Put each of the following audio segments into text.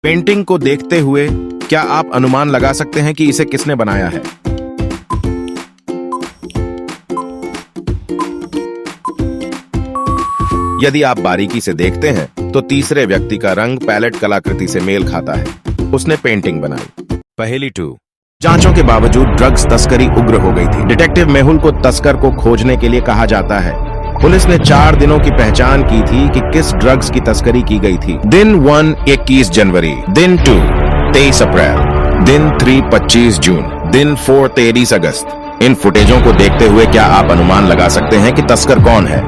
Painting को देखते हुए क्या आप अनुमान लगा सकते हैं कि इसे किसने बनाया है? यदि आप बारीकी से देखते हैं तो तीसरे व्यक्ति का रंग पैलेट कलाकृति से मेल खाता है। उसने पेंटिंग बनाई। पहेली 2। जांचों के बावजूद ड्रग्स तस्करी उग्र हो गई थी। डिटेक्टिव मेहुल को तस्कर को खोजने के लिए कहा जाता है। पुलिस ने 4 दिनों की पहचान की थी कि किस ड्रग्स की तस्करी की गई थी। दिन 1 21 जनवरी, दिन 2 23 अप्रैल, दिन 3 25 जून, दिन 4 23 अगस्त। इन फुटेजों को देखते हुए क्या आप अनुमान लगा सकते हैं कि तस्कर कौन है?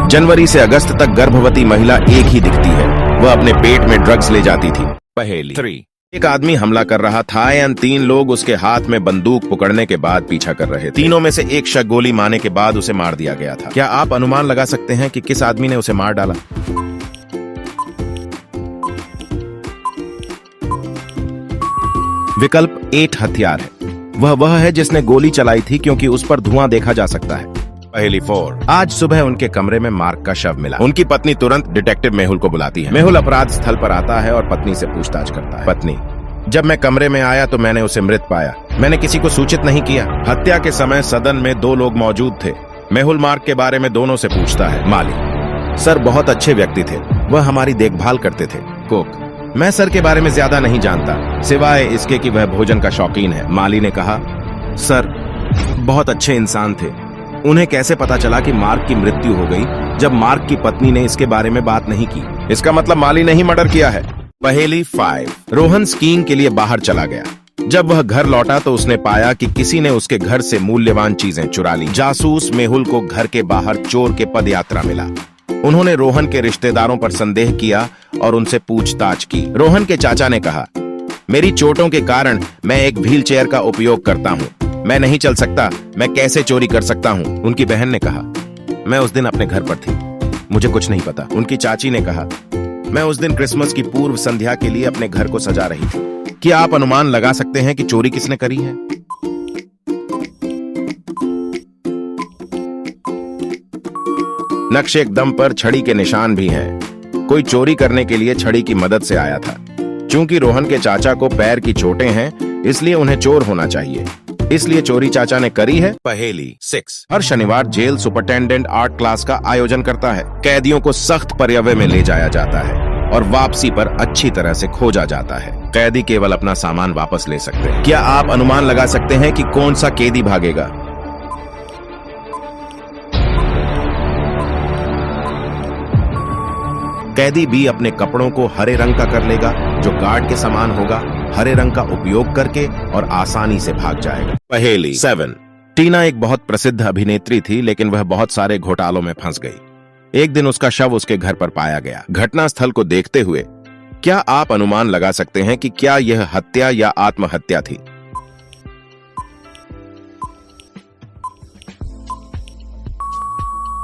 जनवरी से अगस्त तक गर्भवती महिला एक ही दिखती है। वह अपने पेट में ड्रग्स ले जाती थी। पहेली 3। एक आदमी हमला कर रहा था एंड 3 लोग उसके हाथ में बंदूक पकड़ने के बाद पीछा कर रहे थे। तीनों में से एक शख्स गोली मारने के बाद उसे मार दिया गया था। क्या आप अनुमान लगा सकते हैं कि किस आदमी ने उसे मार डाला? विकल्प 8 हथियार है। वह है जिसने गोली चलाई थी क्योंकि उस पर धुआं देखा जा सकता है। पहेली 4। आज सुबह उनके कमरे में मार्क का शव मिला। उनकी पत्नी तुरंत डिटेक्टिव मेहुल को बुलाती है। मेहुल अपराध स्थल पर आता है और पत्नी से पूछताछ करता है। पत्नी: जब मैं कमरे में आया तो मैंने उसे मृत पाया। मैंने किसी को सूचित नहीं किया। हत्या के समय सदन में 2 लोग मौजूद थे। मेहुल मार्क के बारे में दोनों से पूछता है। माली: सर बहुत अच्छे व्यक्ति थे, वह हमारी देखभाल करते थे। कुक: मैं सर के बारे में ज्यादा नहीं जानता, सिवाय इसके कि वह भोजन का शौकीन है। माली ने कहा: सर बहुत अच्छे इंसान थे। उन्हें कैसे पता चला कि मार्क की मृत्यु हो गई जब मार्क की पत्नी ने इसके बारे में बात नहीं की? इसका मतलब माली ने ही मर्डर किया है। पहेली 5। रोहन स्कीइंग के लिए बाहर चला गया। जब वह घर लौटा तो उसने पाया कि किसी ने उसके घर से मूल्यवान चीजें चुरा ली। जासूस मेहुल को घर के बाहर चोर के पदयात्रा मिला। उन्होंने रोहन के रिश्तेदारों पर संदेह किया और उनसे पूछताछ की। रोहन के चाचा ने कहा: मेरी चोटों के कारण मैं एक व्हील चेयर का उपयोग करता हूँ। मैं नहीं चल सकता, मैं कैसे चोरी कर सकता हूँ? उनकी बहन ने कहा: मैं उस दिन अपने घर पर थी, मुझे कुछ नहीं पता। उनकी चाची ने कहा: मैं उस दिन क्रिसमस की पूर्व संध्या के लिए अपने घर को सजा रही थी। क्या आप अनुमान लगा सकते हैं कि चोरी किसने करी है? नक्शे दम पर छड़ी के निशान भी हैं। कोई चोरी करने के लिए छड़ी की मदद से आया था। चूंकि रोहन के चाचा को पैर की चोटें हैं, इसलिए उन्हें चोर होना चाहिए। इसलिए चोरी चाचा ने करी है। पहेली 6। हर शनिवार जेल सुपरिटेंडेंट आर्ट क्लास का आयोजन करता है। कैदियों को सख्त पर्यवेक्षण में ले जाया जाता है और वापसी पर अच्छी तरह से खोजा जाता है। कैदी केवल अपना सामान वापस ले सकते हैं। क्या आप अनुमान लगा सकते हैं कि कौन सा कैदी भागेगा? कैदी बी अपने कपड़ों को हरे रंग का कर लेगा, जो गार्ड के समान होगा। हरे रंग का उपयोग करके और आसानी से भाग जाएगा। पहेली 7। टीना एक बहुत प्रसिद्ध अभिनेत्री थी, लेकिन वह बहुत सारे घोटालों में फंस गई। एक दिन उसका शव उसके घर पर पाया गया। घटना स्थल को देखते हुए क्या आप अनुमान लगा सकते हैं कि क्या यह हत्या या आत्महत्या थी?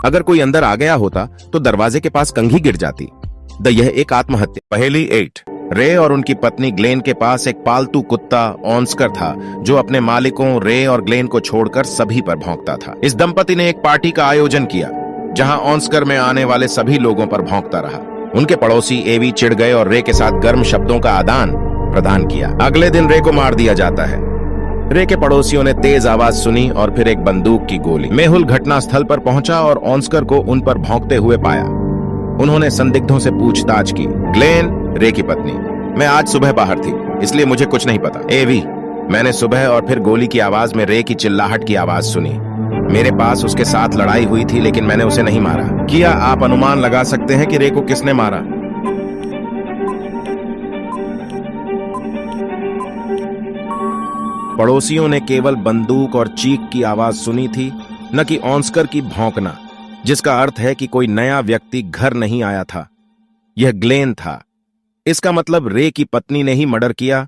अगर कोई अंदर आ गया होता तो दरवाजे के पास कंघी गिर जाती। यह एक आत्महत्या। पहेली 8। रे और उनकी पत्नी ग्लेन के पास एक पालतू कुत्ता ऑन्स्कर था, जो अपने मालिकों रे और ग्लेन को छोड़कर सभी पर भौंकता था। इस दंपति ने एक पार्टी का आयोजन किया, जहां ऑन्स्कर में आने वाले सभी लोगों पर भौंकता रहा। उनके पड़ोसी एवी चिढ़ गए और रे के साथ गर्म शब्दों का आदान प्रदान किया। अगले दिन रे को मार दिया जाता है। रे के पड़ोसियों ने तेज आवाज सुनी और फिर एक बंदूक की गोली। मेहुल घटना स्थल पर पहुंचा और ऑन्स्कर को उन पर भौंकते हुए पाया। उन्होंने संदिग्धों से पूछताछ की। ग्लेन, रे की पत्नी: मैं आज सुबह बाहर थी, इसलिए मुझे कुछ नहीं पता। एवी: मैंने सुबह और फिर गोली की आवाज में रे की चिल्लाहट की आवाज सुनी। मेरे पास उसके साथ लड़ाई हुई थी, लेकिन मैंने उसे नहीं मारा। क्या आप अनुमान लगा सकते हैं कि रे को किसने मारा? पड़ोसियों ने केवल बंदूक और चीख की आवाज सुनी थी, न कि ऑन्स्कर की भौंकना, जिसका अर्थ है कि कोई नया व्यक्ति घर नहीं आया था। यह ग्लेन था। इसका मतलब रे की पत्नी ने ही मर्डर किया